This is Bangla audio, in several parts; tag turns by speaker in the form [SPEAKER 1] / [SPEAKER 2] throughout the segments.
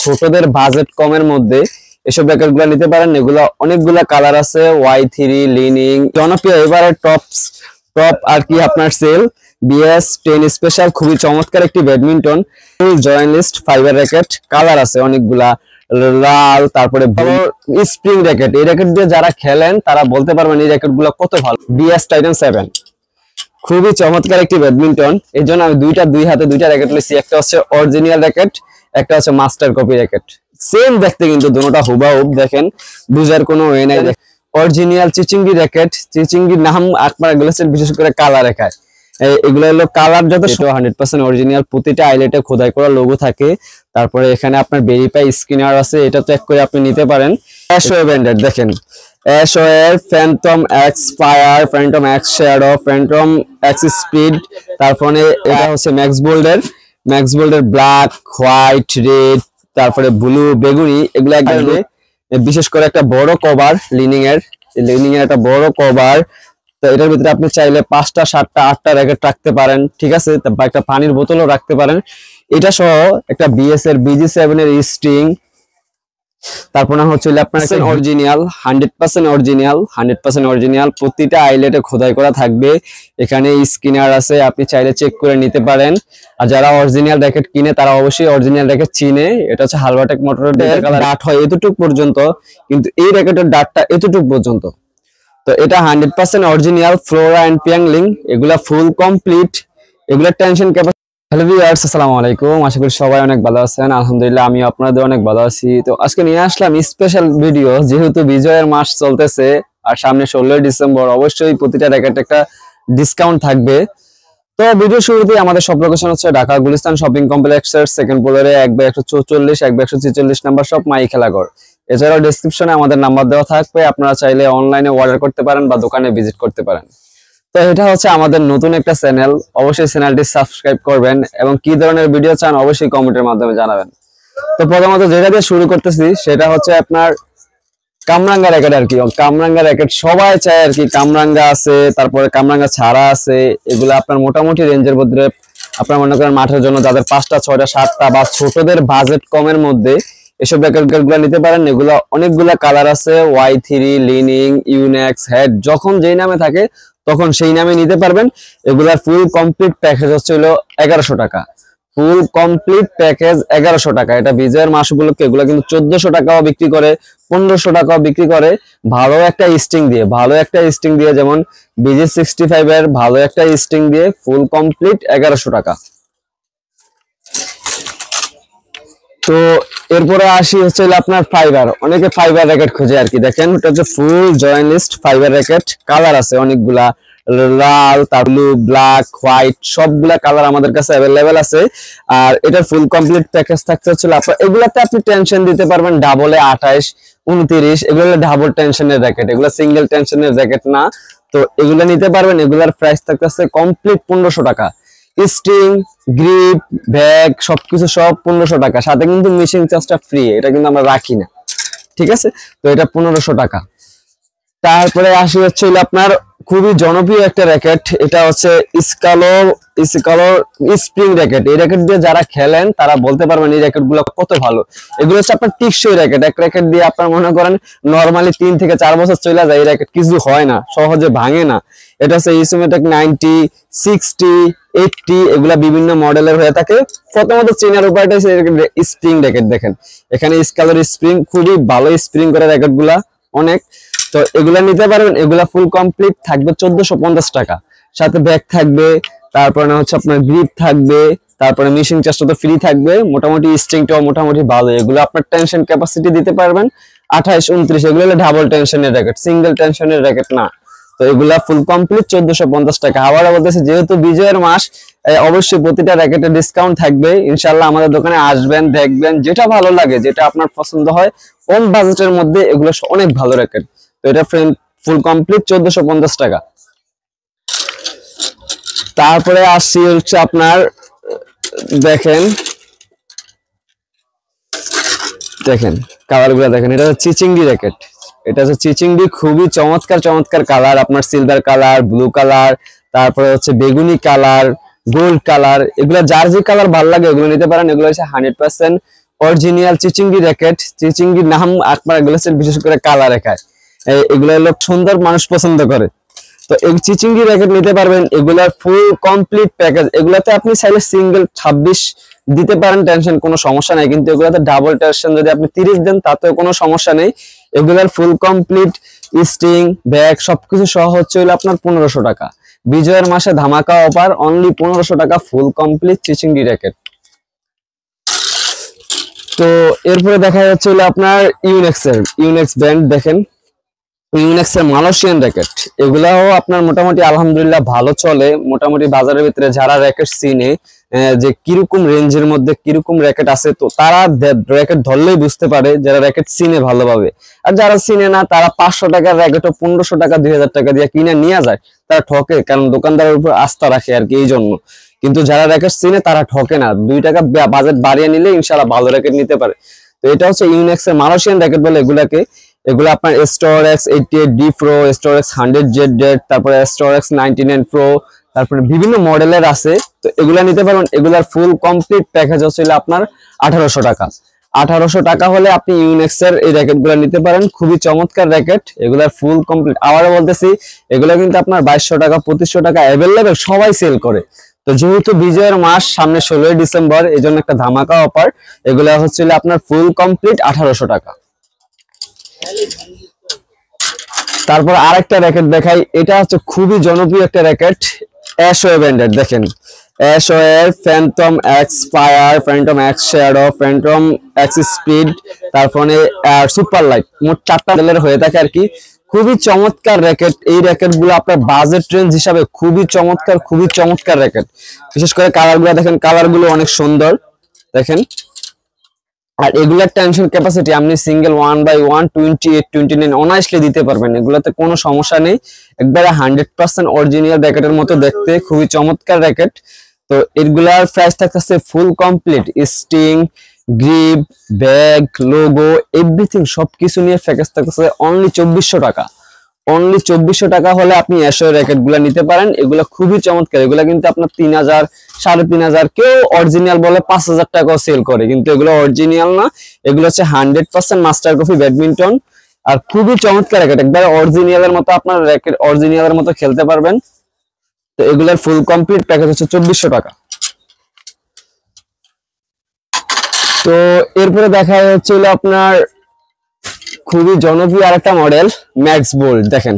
[SPEAKER 1] ছোটদের বাজেট কমের মধ্যে এসব র্যাকেটগুলো নিতে পারেন। এগুলো অনেকগুলা কালার আছে, Y3 লিনিং জনপ্রিয় এবারে টপ আর কি আপনার সেল BS10 স্পেশাল, খুবই চমৎকার একটি ব্যাডমিন্টন জয়েন্টলিস্ট ফাইবার র্যাকেট। কালার আছে অনেকগুলা, লাল, তারপরে স্প্রিং র্যাকেট। এই র্যাকেট দিয়ে যারা খেলেন তারা বলতে পারবেন এই র্যাকেট গুলো কত ভালো। BS Titan 7 খুবই চমৎকার একটি ব্যাডমিন্টন, এই জন্য আমি দুই হাতে দুইটা র্যাকেট নিয়েছি। একটা হচ্ছে অরিজিনাল র্যাকেট, একটা হচ্ছে মাস্টার কপি র্যাকেট। সেম দেখতে কিন্তু দুটোটা হুবাহুব, দেখেন বুঝার কোনো ওয়ে নাই। অরিজিনাল চিচিঙ্গি র্যাকেট, চিচিঙ্গির নাম আপনারা বলেছেন বিশেষ করে কালার রেখায়। এগুলো হলো কালার যথেষ্ট 100% অরিজিনাল, প্রতিটা আইলেটে খোদাই করা লোগো থাকে। তারপরে এখানে আপনার ভেরিফাই স্ক্যানার আছে, এটা চেক করে আপনি নিতে পারেন। অ্যাশওয়ে ব্র্যান্ডেড দেখেন, Ashaway Phantom X fire, Phantom X shadow, Phantom X speed. তারপরে এটা হচ্ছে ম্যাক্স বোল্ডের ব্ল্যাক, হোয়াইট, রেড, তারপরে ব্লু, বেগুনি। এগুলো একদম বিশেষ করে একটা বড় কভার লিনিং এর একটা বড় কভার। তো এটার ভিতরে আপনি চাইলে 5টা 7টা 8টা র্যাকেট রাখতে পারেন, ঠিক আছে, বা একটা পানির বোতলও রাখতে পারেন। এটা সহ একটা BS এর BG7 এর স্ট্রিং। তারপর হচ্ছে আপনার অরিজিনাল 100% অরিজিনাল, প্রতিটা আইলেটে খোদাই করা থাকবে। এখানে স্ক্যানার আছে, আপনি চাইলে চেক করে নিতে পারেন। আর যারা অরিজিনাল র্যাকেট কিনে তারা অবশ্যই অরিজিনাল র্যাকেট চিনে। এটা হচ্ছে হালওয়াটেক মোটরের ডাট হয় এতটুকু পর্যন্ত, কিন্তু এই র্যাকেটের ডাটটা এতটুকু পর্যন্ত। তো এটা 100% অরিজিনাল, ফ্লোরা এন্ড পিয়াংলিং, এগুলা ফুল কমপ্লিট, এগুলা টেনশন ক্যাপাসিটি। হ্যালো ভিউয়ার্স, আসসালামু আলাইকুম। আশা করি সবাই অনেক ভালো আছেন। আলহামদুলিল্লাহ আমি আপনাদের অনেক ভালো আছি। তো আজকে নিয়ে আসলাম স্পেশাল ভিডিও, যেহেতু বিজয়ের মাস চলতেছে আর সামনে 16 ডিসেম্বর, অবশ্যই প্রতিটা র্যাকেটে একটা ডিসকাউন্ট থাকবে। তো ভিডিও শুরুতে আমাদের সব লোকেশন হচ্ছে ঢাকা গুলিস্তান শপিং কমপ্লেক্সের সেকেন্ড ফ্লোরে 1/144 1/146 নাম্বার শপ মাই খেলাঘর। এছাড়াও ডেসক্রিপশনে আমাদের নাম্বার দেওয়া থাকবে, আপনারা চাইলে অনলাইনে অর্ডার করতে পারেন বা দোকানে ভিজিট করতে পারেন। তো এটা হচ্ছে আমাদের নতুন একটা চ্যানেল, অবশ্যই চ্যানেলটি সাবস্ক্রাইব করবেন এবং কি ধরনের ভিডিও চান অবশ্যই কমেন্টের মাধ্যমে জানাবেন। তো প্রথমত যেটা দিয়ে শুরু করতেছি সেটা হচ্ছে আপনার কামরাঙ্গা র্যাকেট আর কি। কামরাঙ্গা র্যাকেট সবাই চায় আর কি, কামরাঙ্গা আছে, তারপরে কামরাঙ্গা ছাড়া আছে। এগুলো আপনার মোটামুটি রেঞ্জের মধ্যে আপনার মনে করেন মাঠের জন্য যাদের 5টা 6টা 7টা বা ছোটদের বাজেট কমের মধ্যে এসব র্যাকেটগুলো নিতে পারেন। এগুলো অনেকগুলা কালার আছে, Y3 লিনিং, ইউনেক্স, হেড, যখন যেই নামে থাকে তখন সেই নামে নিতে পারবেন। এগুলার ফুল কমপ্লিট প্যাকেজ হচ্ছে হলো 1100 টাকা। ফুল কমপ্লিট প্যাকেজ 1100 টাকা। এটা বিজয়ের মাস উপলক্ষে এগুলো কিন্তু 1400 টাকাও বিক্রি করে, 1500 টাকাও বিক্রি করে। ভালো একটা স্টিং দিয়ে যেমন BG65 এর ভালো একটা স্টিং দিয়ে ফুল কমপ্লিট 1100 টাকা। তো এরপরে আসি হচ্ছে আপনার ফাইবার। অনেকে ফাইবার র্যাকেট খোঁজে আর কি। দেখেন এটা হচ্ছে ফুল জয়েন্টলিস্ট ফাইবার র্যাকেট। কালার আছে অনেকগুলা, লাল, ব্লু, ব্ল্যাক, হোয়াইট, সবগুলা কালার আমাদের কাছে অ্যাভেলেবেল আছে। আর এটার ফুল কমপ্লিট প্যাকেজ থাকতে হচ্ছে আপনার, এগুলাতে আপনি টেনশন দিতে পারবেন ডাবলে 28 29, এগুলো ডাবল টেনশনের র্যাকেট, এগুলো সিঙ্গেল টেনশনের র্যাকেট না। তো এগুলো নিতে পারবেন। এগুলার প্রাইস থাকতেছে কমপ্লিট 1500 টাকা। স্ট্রিং, গ্রিপ, ব্যাগ সবকিছু সব 1500 টাকা, সাথে কিন্তু মেশিন চার্জটা ফ্রি, এটা কিন্তু আমরা রাখি না, ঠিক আছে। তো এটা 1500 টাকা। তারপরে আসি হচ্ছে আপনার খুবই জনপ্রিয় একটা র্যাকেট, এটা হচ্ছে স্কালো স্প্রিং র্যাকেট। এই র্যাকেট দিয়ে যারা খেলেন তারা বলতে পারবেন এই র্যাকেট গুলো কত ভালো। এগুলো হচ্ছে আপনার টিকসই র্যাকেট। এক র্যাকেট দিয়ে আপনার মনে করেন নরমালি 3 থেকে 4 বছর চলে যায়, এই র্যাকেট কিছু হয় না, সহজে ভাঙে না। এটা হচ্ছে ইসোমেটেক 90, 60, 80, এগুলা বিভিন্ন মডেলের হয়ে থাকে। প্রথমত চেনার উপায়টা হচ্ছে স্প্রিং র্যাকেট। দেখেন এখানে স্কালোর স্প্রিং, খুবই ভালো স্প্রিং করে র্যাকেট গুলা অনেক। তো এগুলা নিতে পারবেন। এগুলা ফুল কমপ্লিট থাকবে 1450 টাকা, সাথে ব্যাগ থাকবে, তারপরে হচ্ছে আপনার গ্রিপ থাকবে, তারপরে মেশিন চার্জটা তো ফ্রি থাকবে। মোটামুটি স্ট্রিংটাও মোটামুটি ভালো। এগুলো আপনার টেনশন ক্যাপাসিটি দিতে পারবেন 28 29। এগুলো হলো ডাবল টেনশনের র্যাকেট, সিঙ্গেল টেনশনের র্যাকেট না। তো এগুলা ফুল কমপ্লিট 1450 টাকা। আবার বলতেছে যেহেতু বিজয়ের মাস, অবশ্যই প্রতিটা র্যাকেটে ডিসকাউন্ট থাকবে। ইনশাআল্লাহ আমাদের দোকানে আসবেন, দেখবেন, যেটা ভালো লাগে, যেটা আপনার পছন্দ হয়, কম বাজেটের মধ্যে এগুলো অনেক ভালো র্যাকেট। তো এটা ফুল কমপ্লিট 1450 টাকা। তারপরে আসছি হচ্ছে আপনার, দেখেন কালার গুলা দেখেন, এটা হচ্ছে চিচিঙ্গি র্যাকেট। এটা হচ্ছে চিচিঙ্গি, খুবই চমৎকার কালার, আপনার সিলভার কালার, ব্লু কালার, তারপরে হচ্ছে বেগুনি কালার, গোল্ড কালার, এগুলো যার যে কালার ভালো লাগে এগুলো নিতে পারেন। এগুলো হচ্ছে 100% অরিজিনাল চিচিঙ্গি র্যাকেট। চিচিঙ্গির নাম আপনারা এগুলো বিশেষ করে কালার রেখায়, এগুলো লোক সুন্দর মানুষ পছন্দ করে। তো এই চিচিঙ্গি র্যাকেট নিতে পারবেন, এগুলার ফুল কমপ্লিট প্যাকেজ। এগুলাতে আপনি চাইলে সিঙ্গেল 26 দিতে পারেন, টেনশন কোনো সমস্যা নাই, কিন্তু এগুলাতে ডাবল টেনশন যদি আপনি 30 দেন তাতেও কোনো সমস্যা নেই। এগুলার ফুল কমপ্লিট স্টিং ব্যাগ সবকিছু সহ হচ্ছে হলো আপনার 1500 টাকা। বিজয়ের মাসে ধামাকা অফার, অনলি 1500 টাকা ফুল কমপ্লিট চিচিঙ্গি র্যাকেট। তো এরপরে দেখা যাচ্ছে হলো আপনার ইউনেক্স ব্র্যান্ড। দেখেন ইউনেক্স এর মালয়েশিয়ান র্যাকেট, এগুলাও আপনার মোটামুটি আলহামদুলিল্লাহ ভালো চলে। মোটামুটি বাজারের ভিতরে যারা র্যাকেট চিনে যে কিরকম রেঞ্জের মধ্যে কিরকম র্যাকেট আছে, তো তারা র্যাকেট ধরলেই বুঝতে পারে যারা র্যাকেট চিনে ভালোভাবে। আর যারা চিনে না তারা 500 টাকার র্যাকেটও 1500 টাকা 2000 টাকা দিয়ে কিনে নিয়ে যায়, তারা ঠকে, কারণ দোকানদারের উপর আস্থা রাখে আর কি, এই জন্য। কিন্তু যারা র্যাকেট চিনে তারা ঠকে না, 2 টাকা বাজেট বাড়িয়ে নিলে ইনশাআল্লাহ ভালো র্যাকেট নিতে পারে। তো এটা হচ্ছে ইউনেক্স এর মালয়েশিয়ান র্যাকেট বলে এগুলাকে। এগুলো আপনার স্টোরেক্স 88D প্রো, স্টোরেক্স 100Z, তারপরে স্টোরেক্স 99 প্রো, তারপরে বিভিন্ন মডেলের আছে। তো এগুলা নিতে পারবেন। এগুলার ফুল কমপ্লিট প্যাকেজ হচ্ছিল আপনার 1800 টাকা। 1800 টাকা হলে আপনি ইউনেক্স এর এই র্যাকেট গুলা নিতে পারেন, খুবই চমৎকার র্যাকেট। এগুলার ফুল কমপ্লিট, আবারও বলতেছি এগুলা কিন্তু আপনার 2200 টাকা 2500 টাকা অ্যাভেলেবেল, সবাই সেল করে। তো যেহেতু বিজয়ের মাস সামনে 16ই ডিসেম্বর, এই জন্য একটা ধামাকা অফার। এগুলা হচ্ছিল আপনার ফুল কমপ্লিট 1800 টাকা। তারপর আরেকটা র্যাকেট দেখাই, এটা হচ্ছে খুবই জনপ্রিয় একটা র্যাকেট, অ্যাশওয়ে ব্র্যান্ডের। দেখেন Ashaway Phantom X fire, Phantom X shadow, Phantom X speed, তারপরে সুপার লাইট, মোট 4টা মডেলের হয়ে থাকে আর কি। খুবই চমৎকার র্যাকেট। এই র্যাকেট গুলো আপনার বাজেট রেঞ্জ হিসাবে খুবই চমৎকার র্যাকেট। বিশেষ করে কালার গুলো দেখেন, কালার গুলো অনেক সুন্দর দেখেন। আর এগুলার টেনশন ক্যাপাসিটি আপনি সিঙ্গেল 1/1 28 29 অনায়াসলি দিতে পারবেন, এগুলাতে কোনো সমস্যা নেই। একবারে 100% অরিজিনাল র্যাকেটের মতো দেখতে, খুবই চমৎকার র্যাকেট। তো এগুলার প্রাইস থাকতেছে full complete string, grip, bag, logo, everything সবকিছু নিয়ে প্যাকেজ থাকতেছে অনলি 2400 টাকা। অনলি 2400 টাকা হলে আপনি অ্যাশোর র্যাকেট গুলা নিতে পারেন। এগুলা খুবই চমৎকার। এগুলা কিন্তু আপনার 3000 3500, কেউ অরিজিনাল বলে 5000 টাকাও সেল করে, কিন্তু এগুলো অরিজিনাল না। এগুলো হচ্ছে 100% মাস্টার কপি ব্যাডমিন্টন, আর খুবই চমৎকার র্যাকেট, একবার অরিজিনালের মতো আপনার র্যাকেট অরিজিনালের মতো খেলতে পারবেন। তো এগুলার ফুল কমপ্লিট প্যাকেজ হচ্ছে 2400 টাকা। তো এরপরে দেখা হচ্ছে আপনার খুবই জনপ্রিয় আরেকটা মডেল ম্যাক্স বোল্ড। দেখেন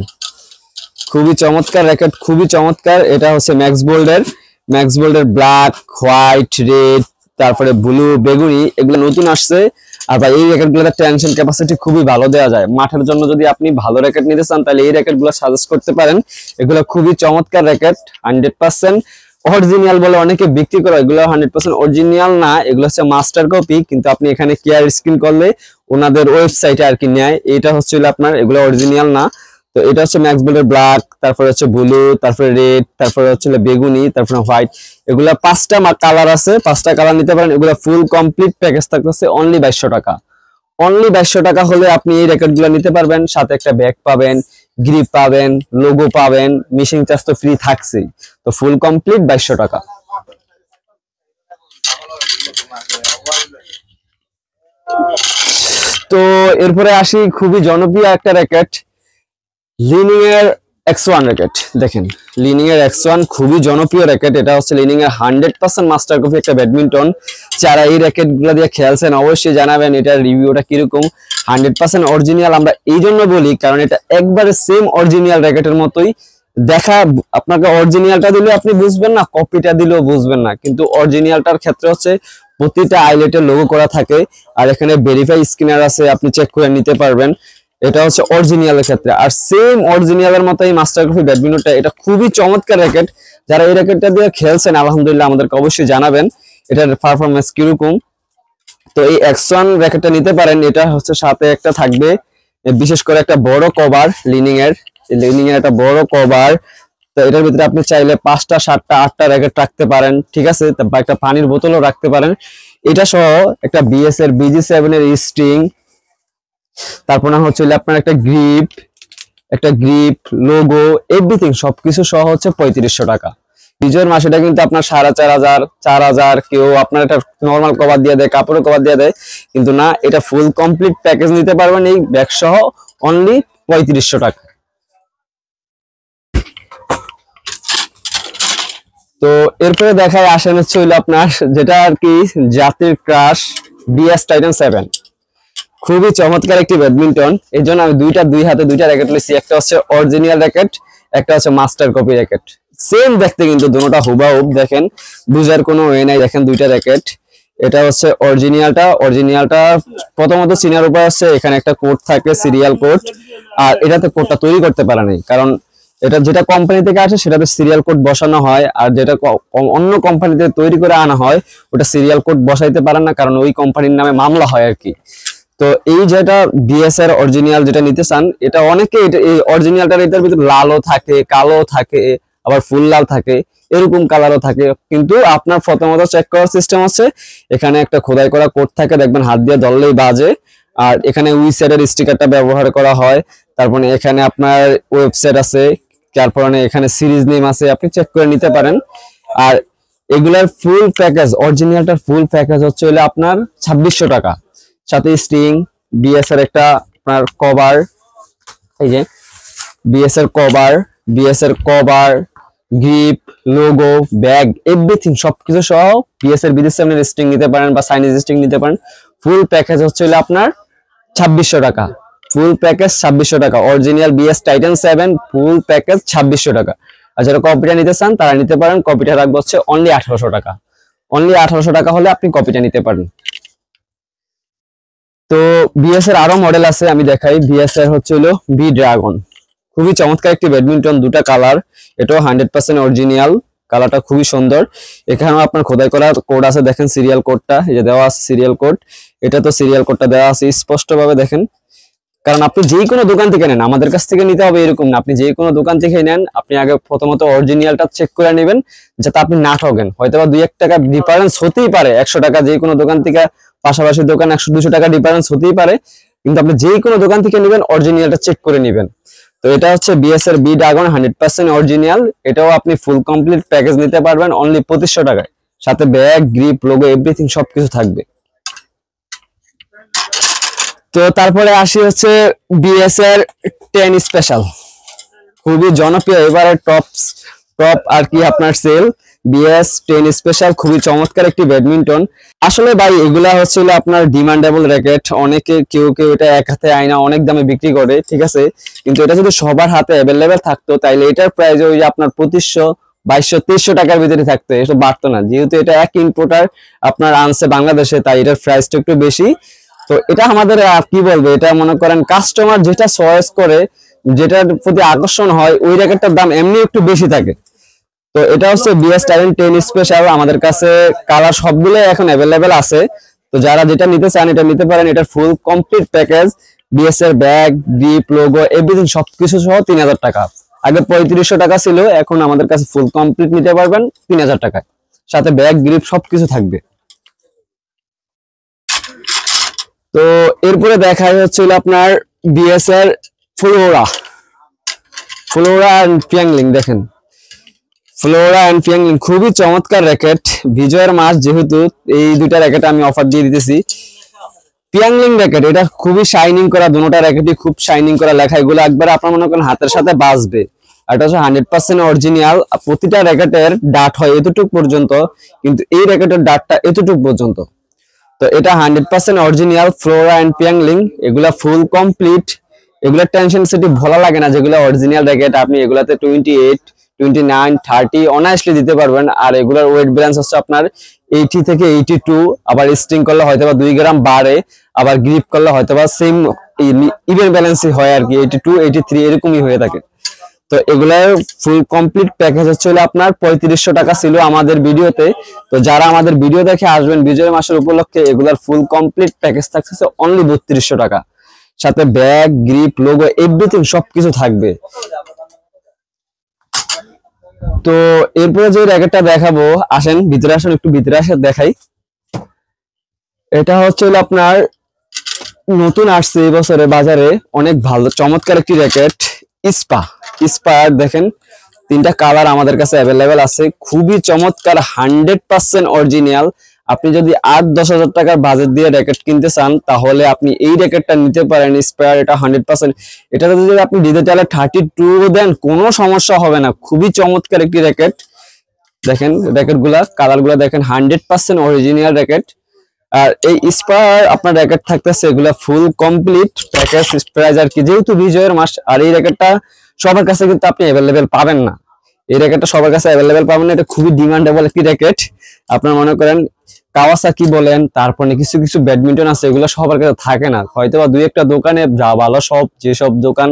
[SPEAKER 1] খুবই চমৎকার র্যাকেট, খুবই চমৎকার। এটা হচ্ছে ম্যাক্স বোল্ডের ব্ল্যাক, হোয়াইট, রেড, তারপরে ব্লু, বেগুনি, এগুলো নতুন আসছে। আর ভাই এই র্যাকেট গুলোর টেনশন ক্যাপাসিটি খুবই ভালো দেওয়া যায়। মাঠের জন্য যদি আপনি ভালো র্যাকেট নিতে চান তাহলে এই র্যাকেট গুলো সাজেস্ট করতে পারেন। এগুলো খুবই চমৎকার র্যাকেট, 100% অরিজিনাল বলে অনেকে বিক্রি করে, এগুলো 100% অরিজিনাল না, এগুলো হচ্ছে মাস্টার কপি। কিন্তু আপনি এখানে কেয়ার স্ক্রিন করলে ওনাদের ওয়েবসাইটে আর কি নেয়। এটা হচ্ছে আপনার, এগুলো অরিজিনাল না। তো এটা হচ্ছে ম্যাক্স বোল্ডের ব্ল্যাক, তারপরে হচ্ছে ব্লু, তারপরে রেড, তারপরে হচ্ছে বেগুনি, তারপরে হোয়াইট। এগুলা 5টা কালার আছে, 5টা কালার নিতে পারেন। এগুলা ফুল কমপ্লিট প্যাকেজ থাকতেছে অনলি 2200 টাকা। অনলি 2200 টাকা হলে আপনি এই র্যাকেট গুলো নিতে পারবেন। সাথে একটা ব্যাগ পাবেন, গ্রিপ পাবেন, লোগো পাবেন, মিশিং চার্জ তো ফ্রি থাকছেই। তো ফুল কমপ্লিট 2200 টাকা। তো এরপরে আসি খুবই জনপ্রিয় একটা র্যাকেট, লিনিং এর X1 র্যাকেট। দেখেন লিনিং এর X1 খুবই জনপ্রিয় র্যাকেট। এটা হচ্ছে লিনিং এর 100% মাস্টার কপি একটা ব্যাডমিন্টন। যারা এই র্যাকেট গুলো দিয়ে খেলছেন অবশ্যই জানাবেন এটার রিভিউটা কিরকম। 100% অরিজিনাল আমরা এই জন্য বলি কারণ এটা একবারে সেম অরিজিনাল র্যাকেটের মতোই দেখা। আপনাকে অরিজিনালটা দিলে আপনি বুঝবেন না, কপিটা দিলেও বুঝবেন না, কিন্তু অরিজিনালটার ক্ষেত্রে হচ্ছে প্রতিটা আইলেটের লোগো করা থাকে, আর এখানে ভেরিফাই স্ক্যানার আছে, আপনি চেক করে নিতে পারবেন। এটা হচ্ছে অরিজিনালের ক্ষেত্রে, আর সেম অরিজিনালের মতোই মাস্টার কপি ব্যাডমিন্টনটা। এটা খুবই চমৎকার র্যাকেট। যারা এই র্যাকেটটা দিয়ে খেলছেন আলহামদুলিল্লাহ আমাদেরকে অবশ্যই জানাবেন এটার পারফরমেন্স কিরকম। তো এই X1 র্যাকেটটা নিতে পারেন। এটা হচ্ছে সাথে একটা থাকবে বিশেষ করে একটা বড় কভার, লিনিং এর একটা বড় কভার। তো এটার ভিতরে আপনি চাইলে 5টা 7টা 8টা র্যাকেট রাখতে পারেন, ঠিক আছে, বা একটা পানির বোতলও রাখতে পারেন। এটা সহ একটা BS এর BG7 এর স্ট্রিং, তারপর না হচ্ছে আপনার একটা গ্রিপ, লোগো, এভরিথিং সবকিছু সহ হচ্ছে 3500 টাকা। বিজয়ের মাস এটা কিন্তু আপনার 4,500 4,000, কেউ আপনার এটা নর্মাল কভার দিয়ে দেয়, কাপড়ের কভার দিয়ে দেয়, কিন্তু না, এটা ফুল কমপ্লিট প্যাকেজ নিতে পারবেন এই ব্যাগ সহ অনলি 3500 টাকা। তো এরপরে দেখায় আসেন হচ্ছে হইলো আপনার যেটা আর কি জাতির ক্রাশ বিএস টাইটান 7, খুবই চমৎকার একটি ব্যাডমিন্টন। এই জন্য আমি দুই হাতে দুইটা র্যাকেট লইছি, একটা হচ্ছে অরিজিনাল র্যাকেট, একটা হচ্ছে মাস্টার কপি র্যাকেট। সেম দেখতে কিন্তু দুটোটা হুবাহুব, দেখেন বুঝার কোনো ওয়ে নাই। দেখেন দুইটা র্যাকেট, এটা হচ্ছে অরিজিনালটা প্রথমত চিনার উপায় হচ্ছে এখানে একটা কোড থাকে, সিরিয়াল কোড, আর এটাতে কোডটা তৈরি করতে পারে নাই, কারণ এটা যেটা কোম্পানি থেকে আসে সেটাতে সিরিয়াল কোড বসানো হয়, আর যেটা অন্য কোম্পানিতে তৈরি করে আনা হয় ওটা সিরিয়াল কোড বসাইতে পারে না, কারণ ওই কোম্পানির নামে মামলা হয় আর কি। তো এই যেটা বিএস এর অরিজিনাল যেটা নিতে চান, এটা অনেকে এই অরিজিনালটার এটার ভিতরে লালও থাকে, কালো থাকে, আবার ফুল লাল থাকে, এরকম কালারও থাকে, কিন্তু আপনার প্রথমত চেক করার সিস্টেম আছে, এখানে একটা খোদাই করা কোড থাকে, দেখবেন হাত দিয়ে ধরলেই বাজে, আর এখানে উইসেটের স্টিকারটা ব্যবহার করা হয়, তারপরে এখানে আপনার ওয়েবসাইট আছে, তারপরে এখানে সিরিজ নেম আছে, আপনি চেক করে নিতে পারেন। আর এগুলার ফুল প্যাকেজ, অরিজিনালটার ফুল প্যাকেজ হচ্ছে হলো আপনার 2600 টাকা, সাথে স্ট্রিং, বিএস এর একটা আপনার কভার, এই যে বিএস এর cover, grip, logo, bag, everything সবকিছু সহ বিএস এর বিদেশি আপনি স্ট্রিং নিতে পারেন বা চাইনিজ স্ট্রিং নিতে পারেন। ফুল প্যাকেজ হচ্ছে হলো আপনার 2600 টাকা, ফুল প্যাকেজ 2600 টাকা, original BS Titan 7 full package 2600 টাকা। আর যারা কপিটা নিতে চান তারা নিতে পারেন, কপিটা রাখবো হচ্ছে অনলি 1800 টাকা, অনলি 1800 টাকা হলে আপনি কপিটা নিতে পারেন। তো বিএস এর আরো মডেল আছে, আমি দেখাই। বিএস এর হচ্ছে হলো বি ড্রাগন, খুবই চমৎকার একটি ব্যাডমিন্টন, দুটা কালার, এটাও 100% অরিজিনাল, কালারটা খুবই সুন্দর। এখানেও আপনার খোদাই করা কোড আছে, দেখেন সিরিয়াল কোডটা এই যে দেওয়া আছে, সিরিয়াল কোড, এটা তো সিরিয়াল কোডটা দেওয়া আছে স্পষ্ট ভাবে দেখেন। কারণ আপনি যে কোনো দোকান থেকে নেন, আমাদের কাছ থেকে নিতে হবে এরকম না, আপনি যে কোনো দোকান থেকে নেন, আপনি আগে প্রথমত অরিজিনালটা চেক করে নেবেন, যাতে আপনি না ঠকেন। হয়তো বা 2-1 টাকা ডিফারেন্স হতেই পারে, 100 টাকা যে কোনো দোকান থেকে, পাশাপাশি দোকান 100-200 টাকা ডিফারেন্স হতেই পারে, কিন্তু আপনি যে কোনো দোকান থেকে নেবেন অরিজিনালটা চেক করে নেবেন। তো এটা হচ্ছে বিএস এর বি ড্রাগন 100% অরিজিনাল, এটাও আপনি ফুল কমপ্লিট প্যাকেজ নিতে পারবেন অনলি 2500 টাকায়, সাথে ব্যাগ, গ্রিপ, লোগো, এভরিথিং সবকিছু থাকবে। তো তারপরে আসি হচ্ছে বিএস এর 10 স্পেশাল, খুবই জনপ্রিয়, এবারে টপ আর কি আপনার সেল বিএস 10 স্পেশাল, খুবই চমৎকার একটি ব্যাডমিন্টন। আসলে ভাই এগুলা হচ্ছিল আপনার ডিমান্ডেবল র্যাকেট, অনেকে কেউ এটা এক হাতে আয়না অনেক দামে বিক্রি করে, ঠিক আছে, কিন্তু এটা যদি সবার হাতে অ্যাভেলেবেল থাকতো তাইলে এটার প্রাইস ওই যে আপনার 2500, 2200, 2300 টাকার ভিতরে থাকতো, এটা বাড়তো না। যেহেতু এটা এক ইম্পোর্টার আপনার আনছে বাংলাদেশে, তাই এটার প্রাইসটা একটু বেশি। তো এটা আমাদের কি বলবো, এটা মনে করেন কাস্টমার যেটা চয়েস করে, যেটার প্রতি আকর্ষণ হয়, ওই র্যাকেটটার দাম এমনি একটু বেশি থাকে। তো এটা হচ্ছে বিএস টাইটান 10 স্পেশাল, আমাদের কাছে কালার সবগুলো এখন অ্যাভেলেবেল আছে। তো যারা যেটা নিতে চান এটা নিতে পারেন, এটার ফুল কমপ্লিট প্যাকেজ, বিএস এর ব্যাগ, গ্রিপ, লোগো, এভরিথিং সবকিছু সহ 3000 টাকা। আগে 3500 টাকা ছিল, এখন আমাদের কাছে ফুল কমপ্লিট নিতে পারবেন 3000 টাকায়, সাথে ব্যাগ, গ্রিপ সবকিছু থাকবে। তো এরপরে দেখাই হচ্ছিল আপনার বিএস এর ফ্লোরা এন্ড পিয়াংলিং, দেখেন ফ্লোরা এন্ড পিয়াংলিং খুবই চমৎকার র্যাকেট। বিজয়ের মাস যেহেতু এই দুইটা র্যাকেট আমি অফার দিয়ে দিতেছি। পিয়াংলিং র্যাকেট, এটা খুবই শাইনিং করা, দুটোটা র্যাকেটই খুব শাইনিং করা, লেখা এগুলো একবার আপনার মনে করেন হাতের সাথে বাজবে। আর এটা হচ্ছে 100% অরিজিনাল, প্রতিটা র্যাকেটের ডাট হয় এতটুকু পর্যন্ত, কিন্তু এই র্যাকেটের ডাটটা এতটুকু পর্যন্ত। তো এটা 100% অরিজিনাল ফ্লোরা এন্ড পিয়াংলিং, এগুলা ফুল কমপ্লিট, এগুলা টেনশন সিটি ভালো লাগে না, যেগুলো অরিজিনাল র্যাকেট আপনি এগুলাতে 28, 29, 30 অনায়াসলি দিতে পারবেন। আর এগুলার ওয়েট ব্যালেন্স হচ্ছে আপনার 80 থেকে 82, আবার স্ট্রিং করলে হয়তো বা 2 গ্রাম বাড়ে, আবার গ্রিপ করলে হয়তো বা সেম ইভেন ব্যালেন্সই হয় আর কি, 82, 83 এরকমই হয়ে থাকে। তো এগুলার ফুল কমপ্লিট প্যাকেজ হচ্ছে আপনার 3500 টাকা ছিল আমাদের ভিডিওতে। তো যারা আমাদের ভিডিও দেখে আসবেন বিজয় মাসের উপলক্ষে, এগুলার ফুল কমপ্লিট প্যাকেজ থাকছে অনলি 3200 টাকা, সাথে ব্যাগ, গ্রিপ, লোগো, এভরিথিং সবকিছু থাকবে। তো এরপরে যে র্যাকেটটা দেখাবো, আসেন ভিতরে আসেন, একটু ভিতরে আসে দেখাই। এটা হচ্ছে আপনার নতুন আসছে এই বছরে বাজারে, অনেক ভালো চমৎকার একটি র্যাকেট, ইস্পা। দেখেন তিনটা কালার আমাদের কাছে অ্যাভেলেবেল আছে, খুবই চমৎকার, 100% অরিজিনাল। আপনি যদি 8-10 হাজার টাকার বাজেট দিয়ে র্যাকেট কিনতে চান তাহলে আপনি এই র্যাকেটটা নিতে পারেন স্পেয়ার, এটা 100%। এটা যদি আপনি ডিজিটালে 32 দেন কোনো সমস্যা হবে না, খুবই চমৎকার একটি র্যাকেট। দেখেন র্যাকেট গুলা, কালার গুলা দেখেন, 100% অরিজিনাল র্যাকেট। আর এই স্পার আপনার র্যাকেট থাকতেছে এগুলা ফুল কমপ্লিট প্যাকেজ প্রাইস আর কি, যেহেতু বিজয়ের মাস। আর এই র্যাকেটটা সবার কাছে কিন্তু আপনি অ্যাভেলেবেল পাবেন না, এই র্যাকেটটা সবার কাছে অ্যাভেলেবেল পাবেন না, এটা খুবই ডিমান্ডেবল একটি র্যাকেট। আপনার মনে করেন কাওয়াসাকি বলেন, তারপরে কিছু কিছু ব্যাডমিন্টন আছে এগুলো সবার কাছে থাকে না, হয়তো বা দুই একটা দোকানে যা ভালো সব যেসব দোকান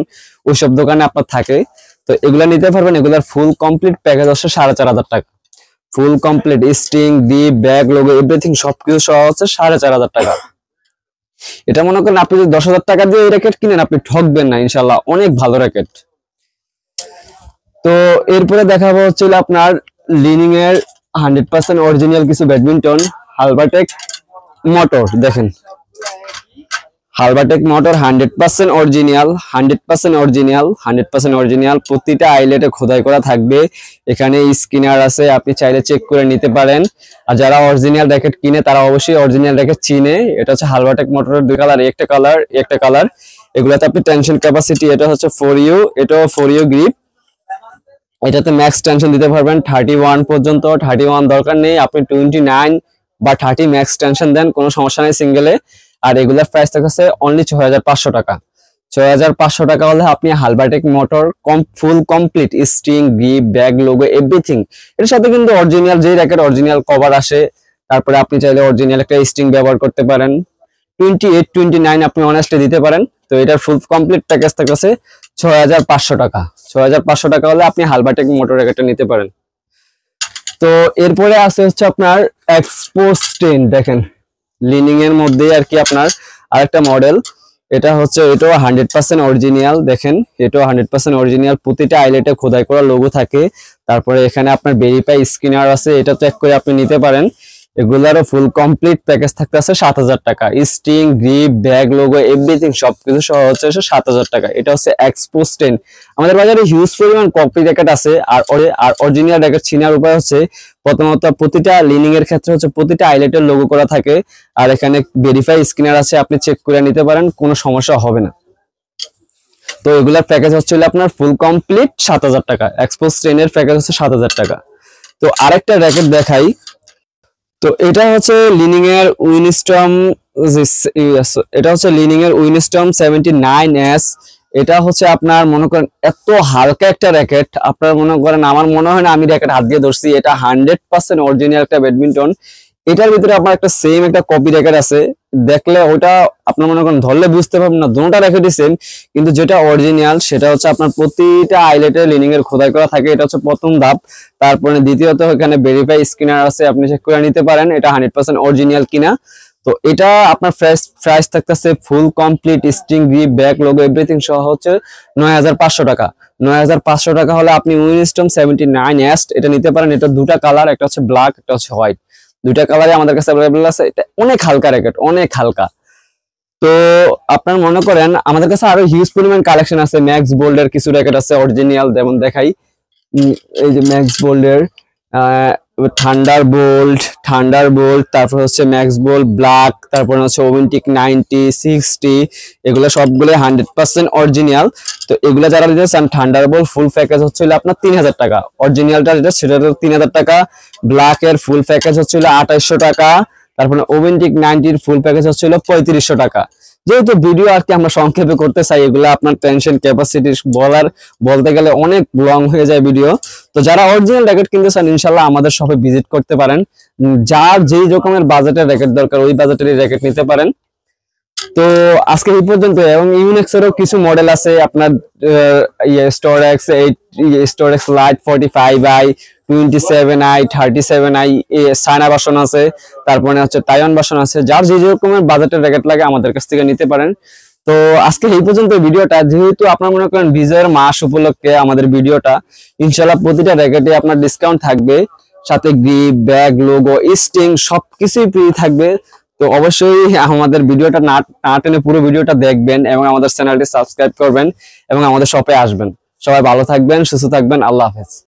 [SPEAKER 1] ওইসব দোকানে আপনার থাকে। তো এগুলা নিতে পারবেন, এগুলার ফুল কমপ্লিট প্যাকেজ হচ্ছে 4,500 টাকা। Full complete string grip bag logo everything সবকিছু সহ হচ্ছে 4,500 টাকা। এটা মনে করেন আপনি যদি 10,000 টাকা দিয়ে এই র্যাকেট কিনেন আপনি ঠকবেন না ইনশাল্লাহ, অনেক ভালো র্যাকেট। তো এরপরে দেখাবো হচ্ছিল আপনার লিনিং এর 100% অরিজিনাল কিছু ব্যাডমিন্টন। হালবাটেক মোটর দেখেন, হালবাটেক মোটর 100% অরিজিনাল, 100% অরিজিনাল, 100% অরিজিনাল। প্রতিটা আইলেটে খোদাই করা থাকবে, এখানে স্ক্যানার আছে, আপনি চাইলে চেক করে নিতে পারেন। আর যারা অরিজিনাল র্যাকেট কিনে তারা অবশ্যই অরিজিনাল র্যাকেট চিনে। এটা হচ্ছে হালবাটেক মোটরের দুই কালার, একটা কালার। এগুলাতে আপনি টেনশন ক্যাপাসিটি, এটা হচ্ছে 4U, এটাও 4U গ্রিপ। এটাতে ম্যাক্স টেনশন দিতে পারবেন 31 পর্যন্ত, 31 দরকার নেই, আপনি 29 বা 30 ম্যাক্স টেনশন দেন, কোনো সমস্যা নেই সিঙ্গেলে। আর এগুলার প্রাইস থাকছে অনলি 6,500 টাকা। 6,500 টাকা হলে আপনি হালবাটেক motor full complete string grip bag logo everything, এর সাথে কিন্তু অরিজিনাল যে র্যাকেট অরিজিনাল কভার আসে। তারপরে আপনি চাইলে অরিজিনাল একটা স্ট্রিং ব্যবহার করতে পারেন, 28-29 আপনি অনেস্টলি দিতে পারেন। তো এটার ফুল কমপ্লিট প্যাকেজ থাকছে 6,500 টাকা। 6,500 টাকা হলে আপনি হালবাটেক মোটর র্যাকেটটা নিতে পারেন। তো এরপরে আছে হচ্ছে আপনার এক্সপোজ 10 দেখেন, লিনিং এর মধ্যে আর কি আপনার আরেকটা মডেল। এটা হচ্ছে, এটাও 100% অরিজিনাল। দেখেন এটাও 100% অরিজিনাল, প্রতিটা আইলেটে খোদাই করা লোগো থাকে। তারপরে এখানে আপনার ভেরিফাই স্ক্যানার আছে, এটা চেক করে আপনি নিতে পারেন। এগুলারও ফুল কমপ্লিট প্যাকেজ থাকতেছে 7,000 টাকা। String grip bag logo everything সবকিছু সহ হচ্ছে 7,000 টাকা। এটা হচ্ছে এক্সপোজ 10। আমাদের বাজারে হিউজ পরিমাণ কপি র্যাকেট আছে। আর অরিজিনাল র্যাকেট চিনার উপায় হচ্ছে, প্রথমত প্রতিটা লিনিং এর ক্ষেত্রে হচ্ছে প্রতিটা আইলেটের লোগো করা থাকে। আর এখানে ভেরিফাই স্ক্যানার আছে, আপনি চেক করে নিতে পারেন, কোনো সমস্যা হবে না। তো এগুলার প্যাকেজ হচ্ছে আপনার ফুল কমপ্লিট 7,000 টাকা। এক্সপোজ 10 এর প্যাকেজ হচ্ছে 7,000 টাকা। তো আরেকটা র্যাকেট দেখাই। তো এটা হচ্ছে লিনিং এর উইনস্টর্ম, এটা হচ্ছে লিনিং এর উইনস্টর্ম 79S। এটা হচ্ছে আপনার মনে করেন এত হালকা একটা র্যাকেট, আপনার মনে করেন আমার মনে হয় না আমি র্যাকেট হাত দিয়ে ধরছি। এটা 100% অরিজিনাল একটা ব্যাডমিন্টন। এটার ভিতরে আপনার একটা সেম একটা কপি র্যাকেট আছে, দেখলে ওটা আপনার মনে করেন ধরলে বুঝতে পারবেন না, দুটোটা র্যাকেটই সেম। কিন্তু যেটা অরিজিনাল সেটা হচ্ছে আপনার প্রতিটা আইলেটে লিনিং এর খোদাই করা থাকে, এটা হচ্ছে প্রথম ধাপ। তারপরে দ্বিতীয়ত এখানে ভেরিফাই স্ক্যানার আছে, আপনি চেক করে নিতে পারেন এটা 100% অরিজিনাল কিনা। তো এটা আপনার প্রাইস থাকতেছে full complete string grip bag logo everything সহ হচ্ছে 9,500 টাকা। 9,500 টাকা হলে আপনি উইনস্টন 79S এটা নিতে পারেন। এটা দুটা কালার, একটা হচ্ছে ব্ল্যাক, একটা হচ্ছে হোয়াইট, দুইটা কালারই আমাদের কাছে অ্যাভেলেবল আছে। এটা অনেক হালকা র্যাকেট, অনেক হালকা। তো আপনার মনে করেন আমাদের কাছে আরো হিউজ পরিমাণ কালেকশন আছে। ম্যাক্স বোল্ডের কিছু র্যাকেট আছে অরিজিনাল, যেমন দেখাই, এই যে ম্যাক্স বোল্ডের থান্ডারবোল্ট, তারপর হচ্ছে ম্যাক্স বোল্ড ব্ল্যাক, তারপর হচ্ছে ওভেন্টিক 90, 60, এগুলো সবগুলো 100% অরিজিনাল। তো এগুলো যারা নিতে চান থান্ডারবোল্ট ফুল প্যাকেজ হচ্ছিল আপনার 3,000 টাকা। অরিজিনালটা যেটা সেটা 3,000 টাকা। ব্ল্যাক এর ফুল প্যাকেজ হচ্ছিল 2,800 টাকা। তারপরে ওভেন্টিক 90 ফুল প্যাকেজ হচ্ছিল 3,500 টাকা। যেহেতু ভিডিও আর কি আমরা সংক্ষেপে করতে চাই, এগুলো আপনার টেনশন ক্যাপাসিটি বলতে গেলে অনেক লং হয়ে যায় ভিডিও। তো যারা অরিজিনাল র্যাকেট কিনতে চান ইনশাল্লাহ আমাদের শপে ভিজিট করতে পারেন। যার যেই রকমের বাজেটের র্যাকেট দরকার ওই বাজেটেরই র্যাকেট নিতে পারেন। তো আজকে এই পর্যন্ত। এবং ইউনিক্স এরও কিছু মডেল আছে আপনার, স্টোরেক্স light 45i, 27i, 37i China version আছে, তারপরে হচ্ছে তাইওয়ান ভার্সন আছে। যার যে রকমের বাজেটের র্যাকেট লাগে আমাদের কাছ থেকে নিতে পারেন। তো আজকে এই পর্যন্ত ভিডিওটা, যেহেতু আপনার মনে করেন বিজয়ের মাস উপলক্ষে আমাদের ভিডিওটা, ইনশাল্লাহ প্রতিটা র্যাকেটে আপনার ডিসকাউন্ট থাকবে, সাথে গ্রিপ ব্যাগ লোগো স্ট্রিং সবকিছুই ফ্রি থাকবে। তো অবশ্যই আমাদের ভিডিওটা না টেনে পুরো ভিডিওটা দেখবেন এবং আমাদের চ্যানেলটি সাবস্ক্রাইব করবেন এবং আমাদের শপে আসবেন। সবাই ভালো থাকবেন, সুস্থ থাকবেন, আল্লাহ হাফেজ।